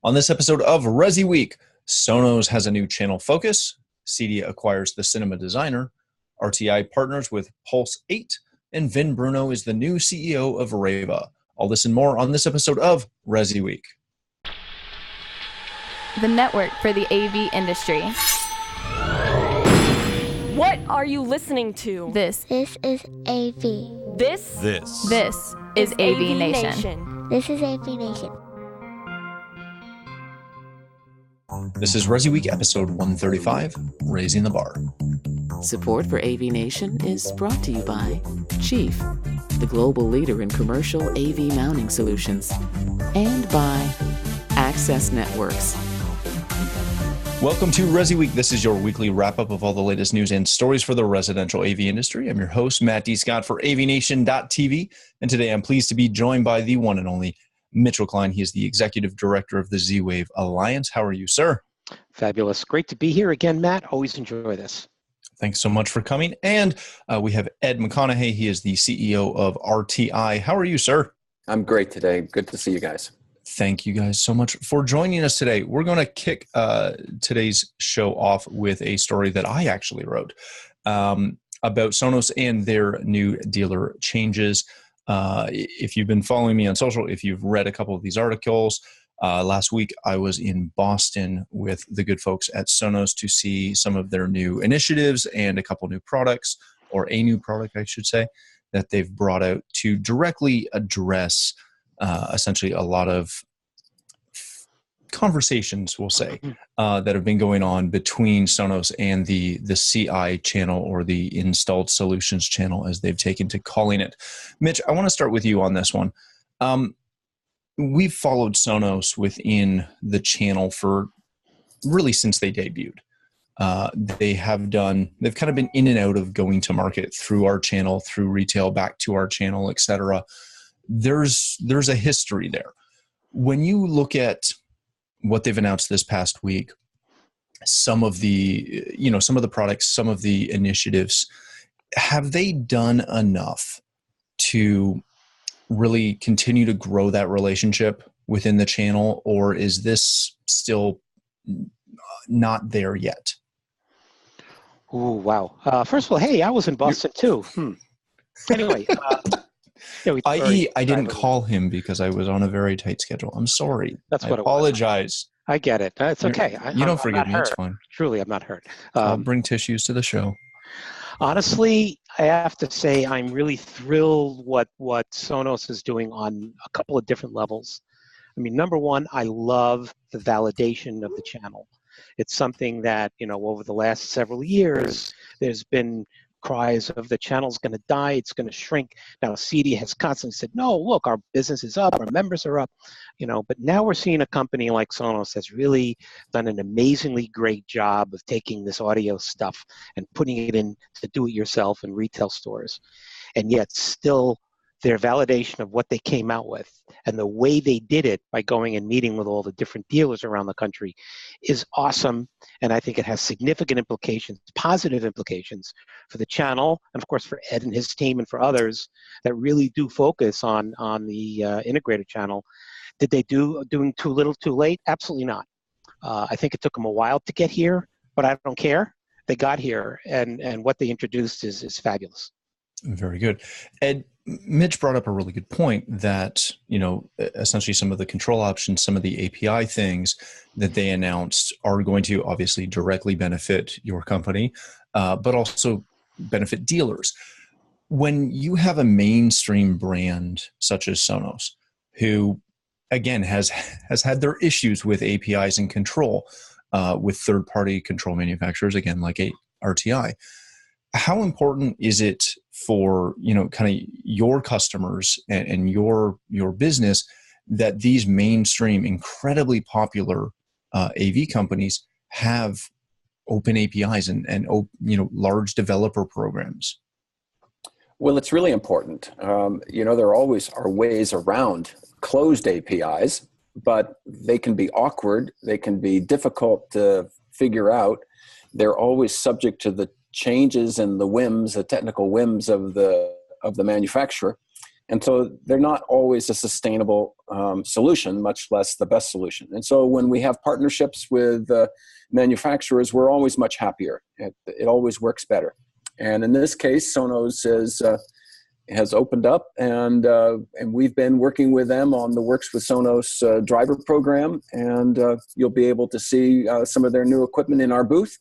On this episode of ResiWeek, SONOS has a new channel focus, CEDIA acquires the cinema designer, RTI partners with Pulse 8, and Vin Bruno is the new CEO of Rayva. All this and more on this episode of ResiWeek. The network for the AV industry. What are you listening to? This is AV. This is AVNation. This is AVNation. This is ResiWeek episode 135, Raising the Bar. Support for AVNation is brought to you by Chief, the global leader in commercial AV mounting solutions, and by Access Networks. Welcome to ResiWeek. This is your weekly wrap-up of all the latest news and stories for the residential AV industry. I'm your host, Matt D. Scott for AVNation.tv, and today I'm pleased to be joined by the one and only Mitchell Klein. He is the Executive Director of the Z-Wave Alliance. How are you, sir? Fabulous. Great to be here again, Matt. Always enjoy this. Thanks so much for coming. And we have Ed McConaughey. He is the CEO of RTI. How are you, sir? I'm great today. Good to see you guys. Thank you guys so much for joining us today. We're going to kick today's show off with a story that I actually wrote about SONOS and their new dealer changes. If you've been following me on social, if you've read a couple of these articles, last week I was in Boston with the good folks at SONOS to see some of their new initiatives and a couple new products, or a new product, I should say, that they've brought out to directly address essentially a lot of conversations, we'll say, that have been going on between SONOS and the CI channel, or the Installed Solutions channel, as they've taken to calling it. Mitch, I want to start with you on this one. We've followed SONOS within the channel for really since they debuted. They've kind of been in and out of going to market through our channel, through retail, back to our channel, etc. There's a history there. When you look at what they've announced this past week, some of the products, some of the initiatives, have they done enough to really continue to grow that relationship within the channel, or is this still not there yet? Oh, wow. First of all, hey, I was in Boston too. Anyway. I didn't call him because I was on a very tight schedule. I'm sorry. That's what I apologize. I get it. It's okay. You don't forgive me. It's fine. Truly, I'm not hurt. I'll bring tissues to the show. Honestly, I have to say I'm really thrilled what SONOS is doing on a couple of different levels. I mean, number one, I love the validation of the channel. It's something that, over the last several years, there's been cries of the channel's going to die, it's going to shrink. Now, CEDIA has constantly said, no, look, our business is up, our members are up, but now we're seeing a company like SONOS that's really done an amazingly great job of taking this audio stuff and putting it in to do it yourself in retail stores. And yet still their validation of what they came out with and the way they did it by going and meeting with all the different dealers around the country is awesome. And I think it has significant implications, positive implications for the channel, and of course for Ed and his team and for others that really do focus on the integrated channel. Did they doing too little too late? Absolutely not. I think it took them a while to get here, but I don't care. They got here, and what they introduced is fabulous. Very good. Ed, Mitch brought up a really good point that, essentially some of the control options, some of the API things that they announced are going to obviously directly benefit your company, but also benefit dealers. When you have a mainstream brand such as SONOS, who, again, has had their issues with APIs and control with third-party control manufacturers, again, like RTI, how important is it for, kind of your customers and your business that these mainstream, incredibly popular AV companies have open APIs and large developer programs? Well, it's really important. There always are ways around closed APIs, but they can be awkward. They can be difficult to figure out. They're always subject to the changes and the whims, the technical whims of the manufacturer. And so they're not always a sustainable solution, much less the best solution. And so when we have partnerships with manufacturers, we're always much happier. It always works better. And in this case, Sonos has opened up, and we've been working with them on the Works with Sonos driver program. And you'll be able to see some of their new equipment in our booth.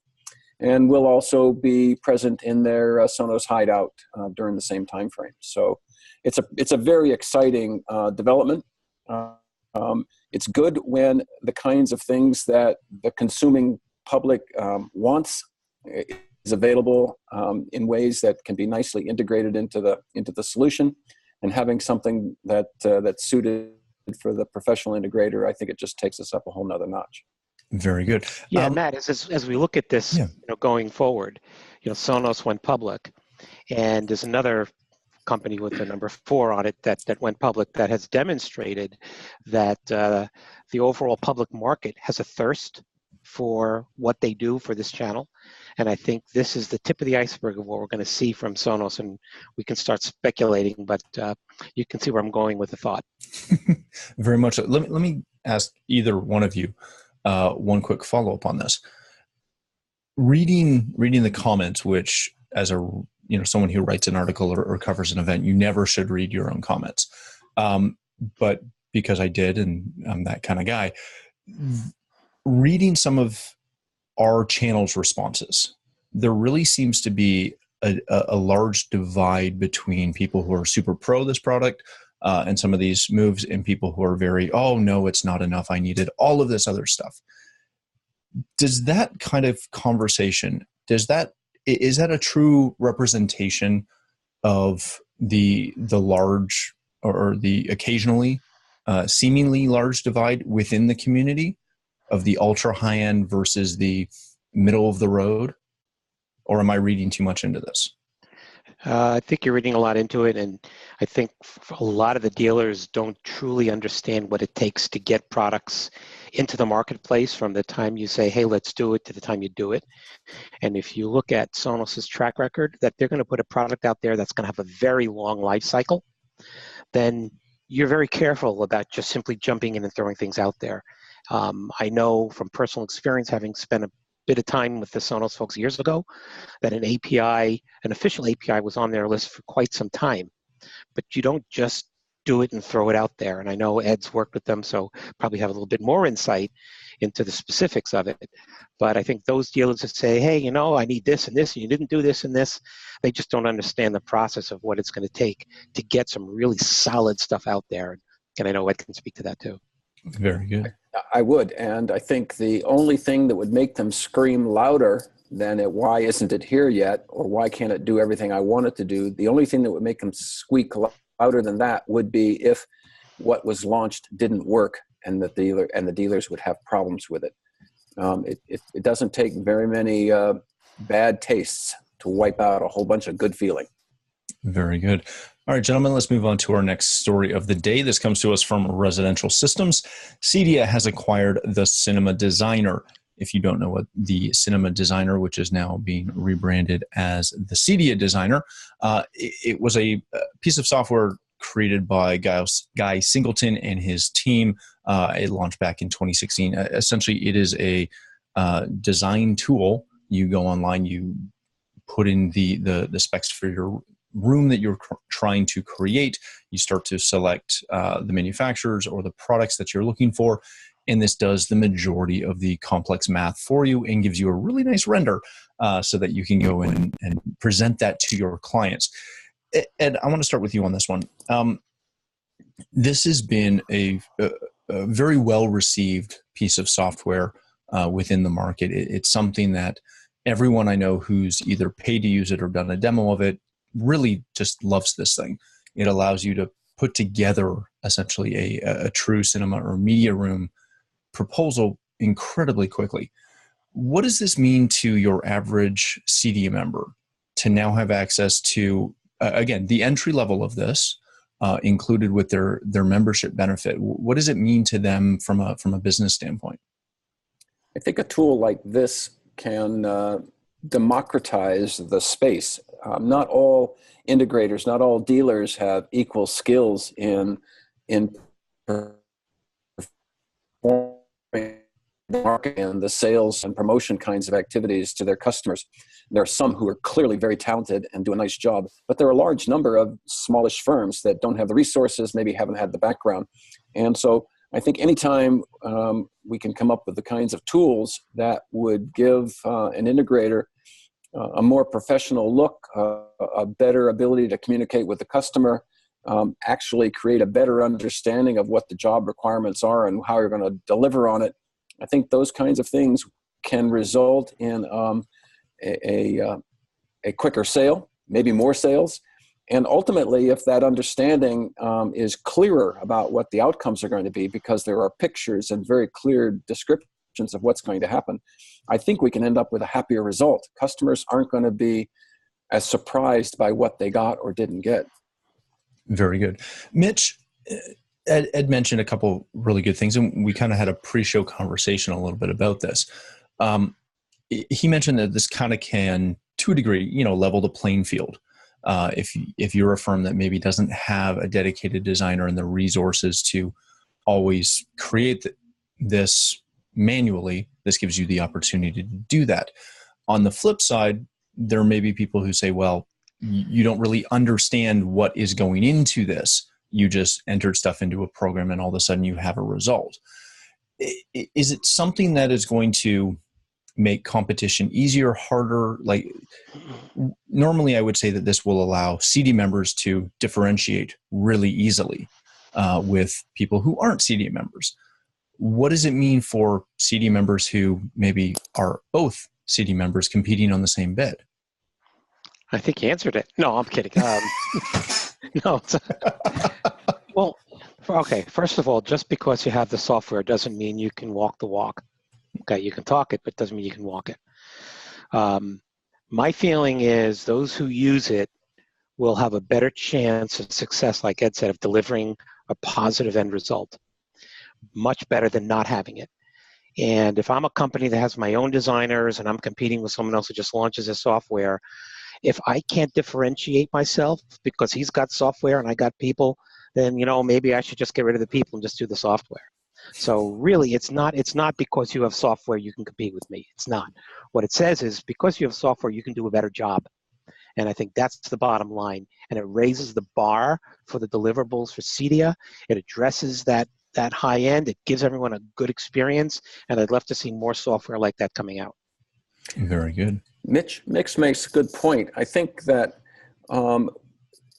And we'll also be present in their Sonos hideout during the same time frame. So it's a very exciting development. It's good when the kinds of things that the consuming public wants is available in ways that can be nicely integrated into the solution, and having something that's suited for the professional integrator, I think it just takes us up a whole nother notch. Very good. Yeah, Matt, as we look at this, going forward, Sonos went public, and there's another company with the number 4 on it that went public that has demonstrated that the overall public market has a thirst for what they do for this channel. And I think this is the tip of the iceberg of what we're going to see from Sonos, and we can start speculating, but you can see where I'm going with the thought. Very much. Let me ask either one of you one quick follow-up on this. Reading the comments, which as a someone who writes an article or covers an event, you never should read your own comments. But because I did, and I'm that kind of guy, reading some of our channel's responses, there really seems to be a large divide between people who are super pro this product and some of these moves, and people who are very, oh no, it's not enough, I needed all of this other stuff. Does that kind of conversation, is that a true representation of the large or the occasionally seemingly large divide within the community of the ultra high end versus the middle of the road? Or am I reading too much into this? I think you're reading a lot into it, and I think a lot of the dealers don't truly understand what it takes to get products into the marketplace from the time you say, hey, let's do it, to the time you do it. And if you look at Sonos's track record, that they're going to put a product out there that's going to have a very long life cycle, then you're very careful about just simply jumping in and throwing things out there. I know from personal experience, having spent a bit of time with the Sonos folks years ago, that an official API was on their list for quite some time. But you don't just do it and throw it out there. And I know Ed's worked with them, so probably have a little bit more insight into the specifics of it. But I think those dealers that say, hey, I need this and this, and you didn't do this and this, they just don't understand the process of what it's going to take to get some really solid stuff out there. And I know Ed can speak to that too. Very good. I would, and I think the only thing that would make them scream louder than why isn't it here yet, or why can't it do everything I want it to do, the only thing that would make them squeak louder than that would be if what was launched didn't work and the dealers would have problems with it. It doesn't take very many bad tastes to wipe out a whole bunch of good feeling. Very good. All right, gentlemen, let's move on to our next story of the day. This comes to us from Residential Systems. CEDIA has acquired the Cinema Designer. If you don't know what the Cinema Designer, which is now being rebranded as the CEDIA Designer, it was a piece of software created by Guy Singleton and his team. It launched back in 2016. Essentially, it is a design tool. You go online, you put in the specs for your room that you're trying to create. You start to select the manufacturers or the products that you're looking for, and this does the majority of the complex math for you and gives you a really nice render so that you can go in and present that to your clients. Ed, I want to start with you on this one. This has been a very well-received piece of software within the market. It's something that everyone I know who's either paid to use it or done a demo of it really just loves this thing. It allows you to put together essentially a true cinema or media room proposal incredibly quickly. What does this mean to your average CEDIA member to now have access to, again, the entry level of this included with their membership benefit? What does it mean to them from a business standpoint? I think a tool like this can democratize the space. Not all integrators, not all dealers have equal skills in performing marketing and the sales and promotion kinds of activities to their customers. There are some who are clearly very talented and do a nice job, but there are a large number of smallish firms that don't have the resources, maybe haven't had the background. And so I think anytime we can come up with the kinds of tools that would give an integrator a more professional look, a better ability to communicate with the customer, actually create a better understanding of what the job requirements are and how you're going to deliver on it. I think those kinds of things can result in a quicker sale, maybe more sales. And ultimately, if that understanding is clearer about what the outcomes are going to be, because there are pictures and very clear descriptions of what's going to happen, I think we can end up with a happier result. Customers aren't going to be as surprised by what they got or didn't get. Very good. Mitch, Ed mentioned a couple really good things, and we kind of had a pre-show conversation a little bit about this. He mentioned that this kind of can, to a degree, level the playing field. If you're a firm that maybe doesn't have a dedicated designer and the resources to always create this manually, this gives you the opportunity to do that. On the flip side, there may be people who say, well, you don't really understand what is going into this. You just entered stuff into a program and all of a sudden you have a result. Is it something that is going to make competition easier, harder? Like, normally I would say that this will allow CEDIA members to differentiate really easily with people who aren't CEDIA members. What does it mean for CEDIA members who maybe are both CEDIA members competing on the same bid? I think you answered it. No, I'm kidding. No. Well, okay. First of all, just because you have the software doesn't mean you can walk the walk. Okay, you can talk it, but doesn't mean you can walk it. My feeling is those who use it will have a better chance of success, like Ed said, of delivering a positive end result. Much better than not having it. And if I'm a company that has my own designers and I'm competing with someone else who just launches a software, if I can't differentiate myself because he's got software and I got people, then maybe I should just get rid of the people and just do the software. So really, it's not because you have software you can compete with me. It's not. What it says is because you have software, you can do a better job. And I think that's the bottom line. And it raises the bar for the deliverables for CEDIA. It addresses that high end. It gives everyone a good experience. And I'd love to see more software like that coming out. Very good. Mitch makes a good point. I think that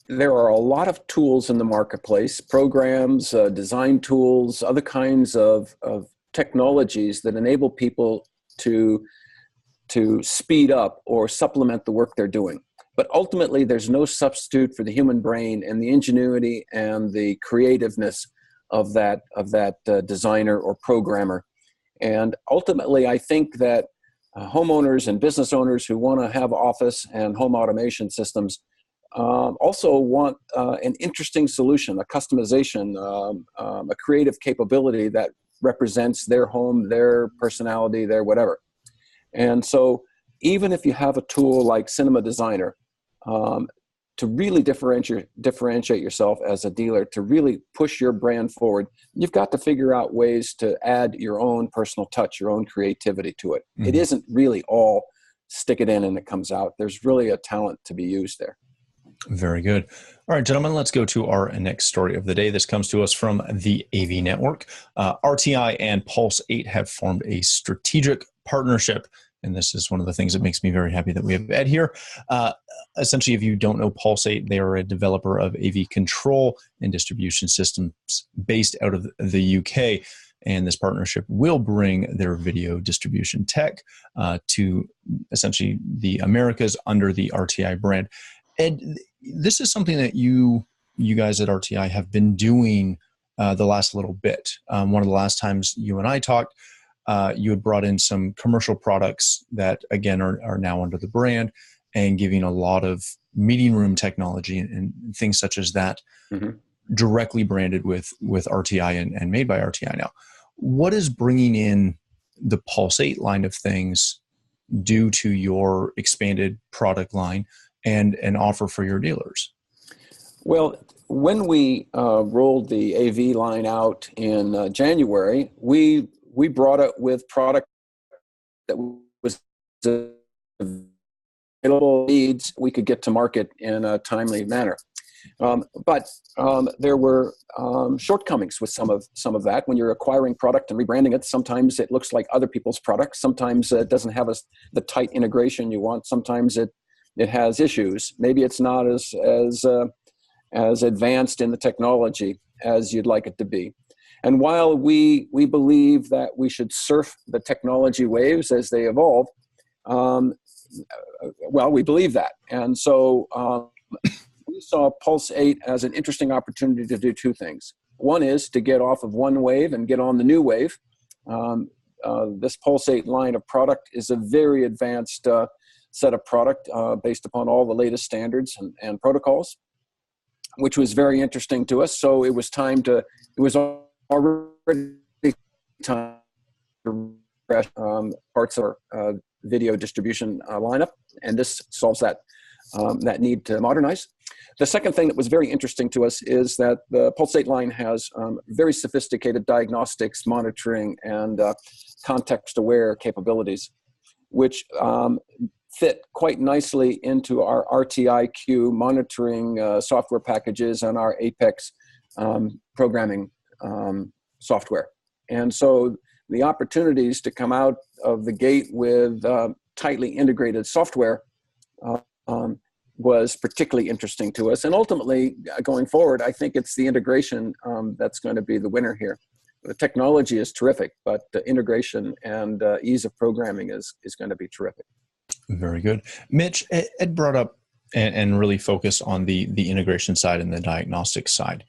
there are a lot of tools in the marketplace, programs, design tools, other kinds of technologies that enable people to speed up or supplement the work they're doing. But ultimately, there's no substitute for the human brain and the ingenuity and the creativeness of that designer or programmer. And ultimately, I think that homeowners and business owners who want to have office and home automation systems also want an interesting solution, a customization, a creative capability that represents their home, their personality, their whatever. And so even if you have a tool like Cinema Designer, to really differentiate yourself as a dealer, to really push your brand forward, you've got to figure out ways to add your own personal touch, your own creativity to it. Mm-hmm. It isn't really all stick it in and it comes out. There's really a talent to be used there. Very good. All right, gentlemen, let's go to our next story of the day. This comes to us from the AV Network. RTI and Pulse 8 have formed a strategic partnership. And this is one of the things that makes me very happy that we have Ed here. Essentially, if you don't know Pulse 8, they are a developer of AV control and distribution systems based out of the UK. And this partnership will bring their video distribution tech to essentially the Americas under the RTI brand. Ed, this is something that you guys at RTI have been doing the last little bit. One of the last times you and I talked, you had brought in some commercial products that, again, are now under the brand and giving a lot of meeting room technology and things such as that, mm-hmm. directly branded with RTI and made by RTI now. What is bringing in the Pulse 8 line of things due to your expanded product line? and offer for your dealers? Well, when we rolled the AV line out in January, we brought it with product that was available leads we could get to market in a timely manner. But there were shortcomings with some of that. When you're acquiring product and rebranding it, sometimes it looks like other people's products. Sometimes it doesn't have the tight integration you want. Sometimes it has issues. Maybe it's not as advanced in the technology as you'd like it to be. And while we believe that we should surf the technology waves as they evolve, well, we believe that. And so we saw Pulse 8 as an interesting opportunity to do two things. One is to get off of one wave and get on the new wave. This Pulse 8 line of product is a very advanced set of product based upon all the latest standards and protocols, which was very interesting to us. So it was already time to refresh parts of our video distribution lineup, and this solves that need to modernize. The second thing that was very interesting to us is that the Pulse 8 line has very sophisticated diagnostics, monitoring, and context-aware capabilities, which fit quite nicely into our RTIQ monitoring software packages and our Apex programming software. And so the opportunities to come out of the gate with tightly integrated software was particularly interesting to us. And ultimately, going forward, I think it's the integration that's going to be the winner here. The technology is terrific, but the integration and ease of programming is going to be terrific. Very good. Mitch, Ed brought up and really focused on the integration side and the diagnostic side.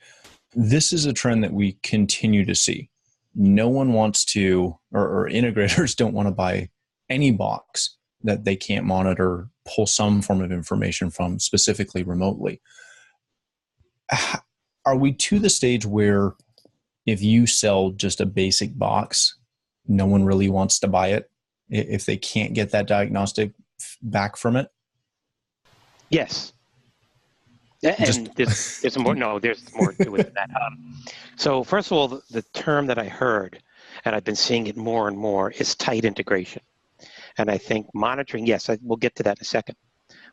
This is a trend that we continue to see. No one wants to, or integrators don't want to buy any box that they can't monitor, pull some form of information from, specifically remotely. Are we to the stage where if you sell just a basic box, no one really wants to buy it if they can't get that diagnostic back from it? Yes. And there's more to it than that. So first of all, the term that I heard, and I've been seeing it more and more, is tight integration. And I think monitoring, yes, we'll get to that in a second.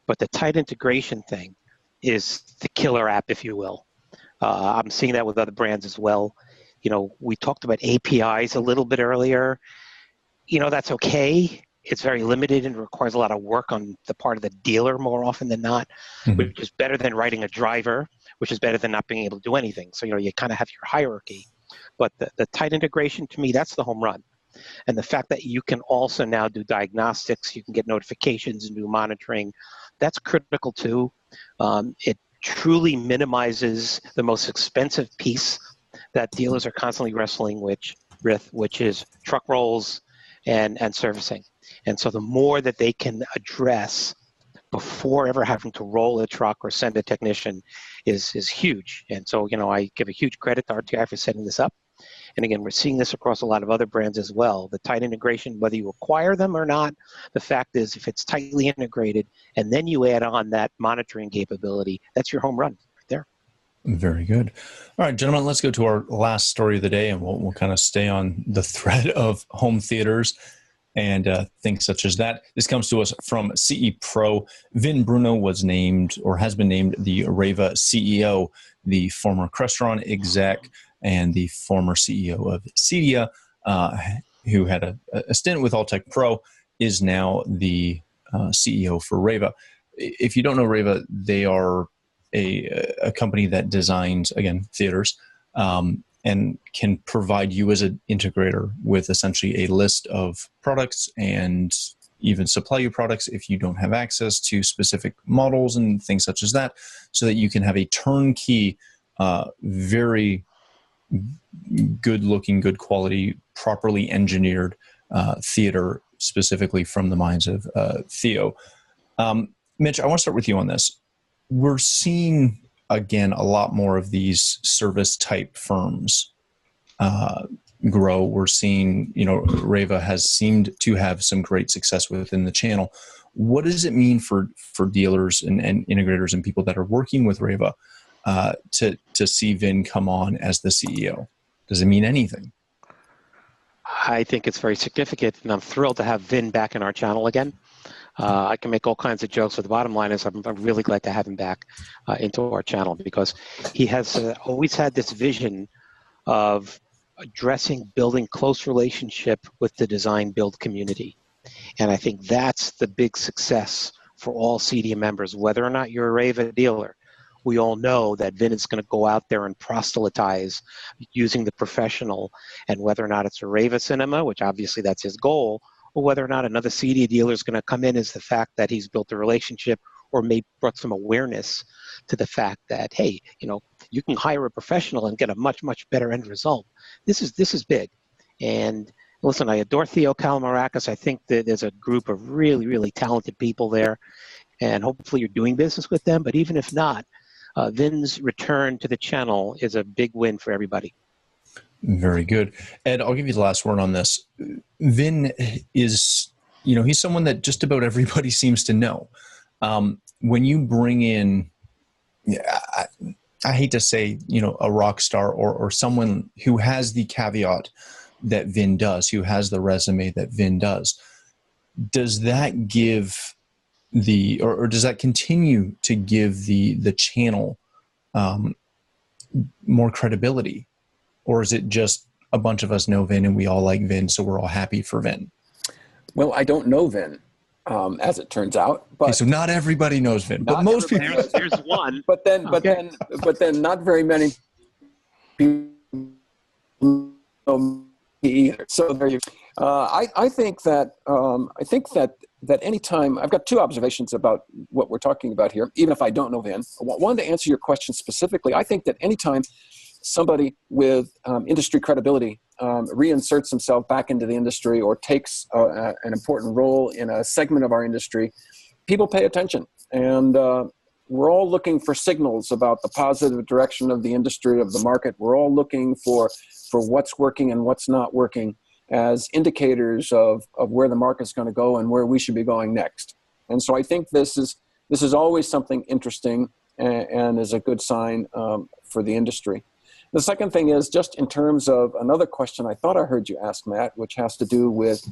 But the tight integration thing is the killer app, if you will. I'm seeing that with other brands as well. You know, we talked about APIs a little bit earlier. You know, that's okay. It's very limited and requires a lot of work on the part of the dealer more often than not, which is better than writing a driver, which is better than not being able to do anything. So, you know, you kind of have your hierarchy. But the tight integration, to me, that's the home run. And the fact that you can also now do diagnostics, you can get notifications and do monitoring, that's critical too. It truly minimizes the most expensive piece that dealers are constantly wrestling with, which is truck rolls and servicing. And so the more that they can address before ever having to roll a truck or send a technician is huge. And so, you know, I give a huge credit to RTI for setting this up. And again, we're seeing this across a lot of other brands as well. The tight integration, whether you acquire them or not, the fact is if it's tightly integrated and then you add on that monitoring capability, that's your home run right there. Very good. All right, gentlemen, let's go to our last story of the day, and we'll kind of stay on the thread of home theaters and things such as that. This comes to us from CE Pro. Vin Bruno was named, or has been named, the Rayva CEO, the former Crestron exec and the former CEO of CEDIA, who had a stint with Alltech Pro, is now the CEO for Rayva. If you don't know Rayva, they are a company that designs, again, theaters, and can provide you as an integrator with essentially a list of products and even supply you products if you don't have access to specific models and things such as that, so that you can have a turnkey, very good looking, good quality, properly engineered theater, specifically from the minds of Theo. Mitch, I want to start with you on this. We're seeing, again, a lot more of these service type firms grow. We're seeing, you know, Rayva has seemed to have some great success within the channel. What does it mean for dealers and integrators and people that are working with Rayva to see Vin come on as the CEO? Does it mean anything? I think it's very significant, and I'm thrilled to have Vin back in our channel again. I can make all kinds of jokes, but the bottom line is I'm really glad to have him back into our channel, because he has always had this vision of building close relationship with the design build community. And I think that's the big success for all CEDIA members, whether or not you're a Rayva dealer. We all know that Vin is going to go out there and proselytize using the professional, and whether or not it's a Rayva cinema, which obviously that's his goal, or whether or not another CEDIA dealer is going to come in, is the fact that he's built a relationship or maybe brought some awareness to the fact that, hey, you can hire a professional and get a much, much better end result. This is big. And listen, I adore Theo Kalamarakis. I think that there's a group of really, really talented people there, and hopefully you're doing business with them. But even if not, Vin's return to the channel is a big win for everybody. Very good. Ed, I'll give you the last word on this. Vin is, he's someone that just about everybody seems to know. When you bring in, I hate to say, a rock star or someone who has the caveat that Vin does, who has the resume that Vin does that give or does that continue to give the channel more credibility? Or is it just a bunch of us know Vin and we all like Vin, so we're all happy for Vin? Well, I don't know Vin, as it turns out. But okay, so not everybody knows Vin, but most people. There's one. But then not very many people know me either. So there you. I think that anytime, I've got two observations about what we're talking about here, even if I don't know Vin. One, to answer your question specifically, I think that anytime somebody with industry credibility reinserts himself back into the industry or takes an important role in a segment of our industry, people pay attention. And we're all looking for signals about the positive direction of the industry, of the market. We're all looking for what's working and what's not working as indicators of where the market's going to go and where we should be going next. And so I think this is always something interesting and is a good sign for the industry. The second thing is, just in terms of another question I thought I heard you ask, Matt, which has to do with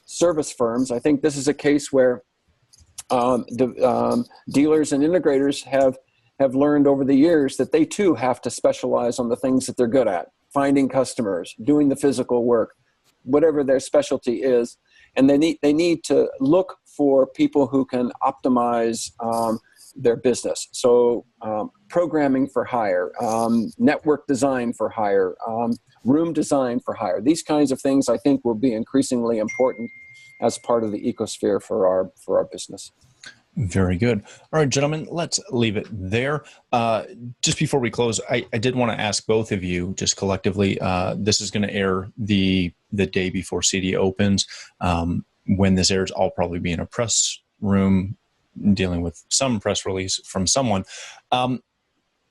service firms. I think this is a case where dealers and integrators have learned over the years that they too have to specialize on the things that they're good at, finding customers, doing the physical work, whatever their specialty is. And they need to look for people who can optimize their business. So programming for hire, network design for hire, room design for hire. These kinds of things I think will be increasingly important as part of the ecosphere for our business. Very good. All right, gentlemen, let's leave it there. Just before we close, I did want to ask both of you, just collectively, this is going to air the day before CEDIA opens. When this airs, I'll probably be in a press room dealing with some press release from someone.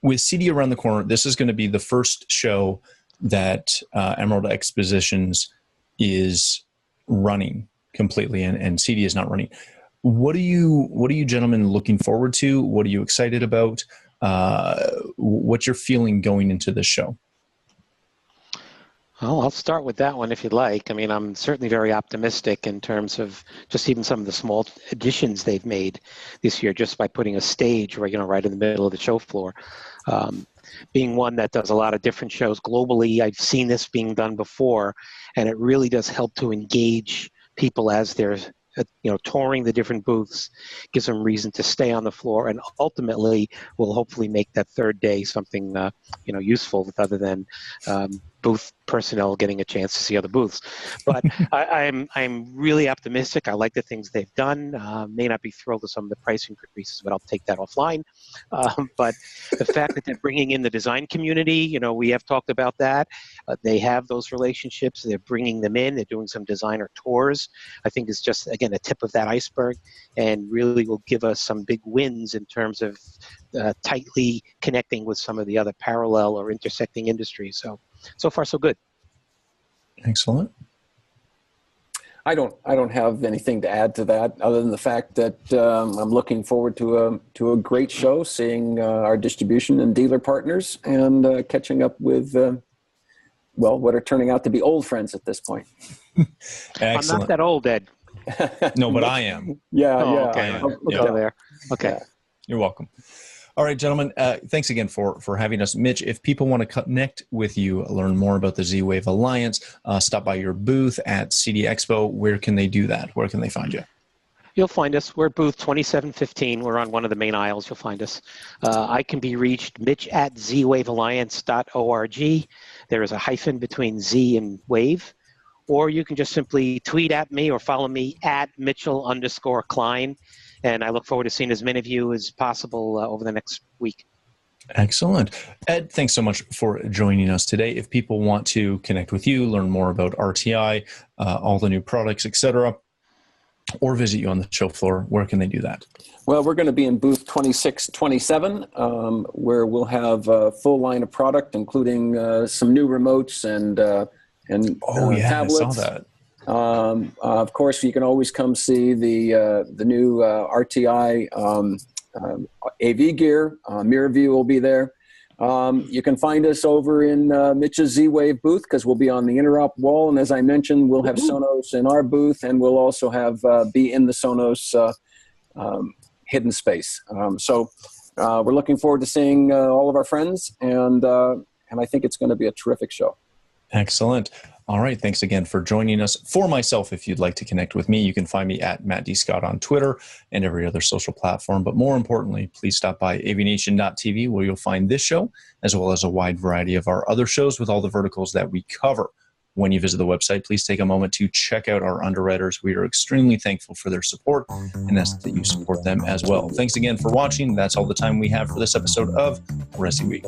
With CEDIA around the corner, this is going to be the first show that Emerald Expositions is running completely, and CEDIA is not running. What are you gentlemen looking forward to? What are you excited about? What's your feeling going into this show? Well, I'll start with that one if you'd like. I mean, I'm certainly very optimistic in terms of just even some of the small additions they've made this year, just by putting a stage right in the middle of the show floor. Being one that does a lot of different shows globally, I've seen this being done before, and it really does help to engage people as they're touring the different booths, gives them reason to stay on the floor, and ultimately will hopefully make that third day something useful other than booth personnel getting a chance to see other booths. But I'm really optimistic. I like the things they've done. May not be thrilled with some of the price increases, but I'll take that offline. But the fact that they're bringing in the design community, we have talked about that. They have those relationships. They're bringing them in. They're doing some designer tours. I think it's just, again, a tip of that iceberg, and really will give us some big wins in terms of tightly connecting with some of the other parallel or intersecting industries. So far, so good. Excellent. I don't have anything to add to that, other than the fact that I'm looking forward to a great show, seeing our distribution and dealer partners, and catching up with what are turning out to be old friends at this point. Excellent. I'm not that old, Ed. No, but I am. Yeah, Oh, yeah. okay. Yeah. Go there. Okay. Yeah. You're welcome. All right, gentlemen, thanks again for having us. Mitch, if people want to connect with you, learn more about the Z-Wave Alliance, stop by your booth at CEDIA Expo, where can they do that? Where can they find you? You'll find us. We're booth 2715. We're on one of the main aisles. You'll find us. I can be reached, Mitch at zwavealliance.org. There is a hyphen between Z and Wave. Or you can just simply tweet at me or follow me at Mitchell_Klein. And I look forward to seeing as many of you as possible over the next week. Excellent. Ed, thanks so much for joining us today. If people want to connect with you, learn more about RTI, all the new products, etc., or visit you on the show floor, where can they do that? Well, we're going to be in booth 2627, where we'll have a full line of product, including some new remotes and tablets. I saw that. Of course, you can always come see the new RTI AV gear. Mirror View will be there. You can find us over in Mitch's Z-Wave booth, because we'll be on the interop wall. And as I mentioned, we'll have Sonos in our booth, and we'll also have be in the Sonos hidden space. So we're looking forward to seeing all of our friends, and I think it's going to be a terrific show. Excellent. All right. Thanks again for joining us. For myself, if you'd like to connect with me, you can find me at Matt D. Scott on Twitter and every other social platform. But more importantly, please stop by AVNation.tv, where you'll find this show, as well as a wide variety of our other shows with all the verticals that we cover. When you visit the website, please take a moment to check out our underwriters. We are extremely thankful for their support, and ask that you support them as well. Thanks again for watching. That's all the time we have for this episode of ResiWeek.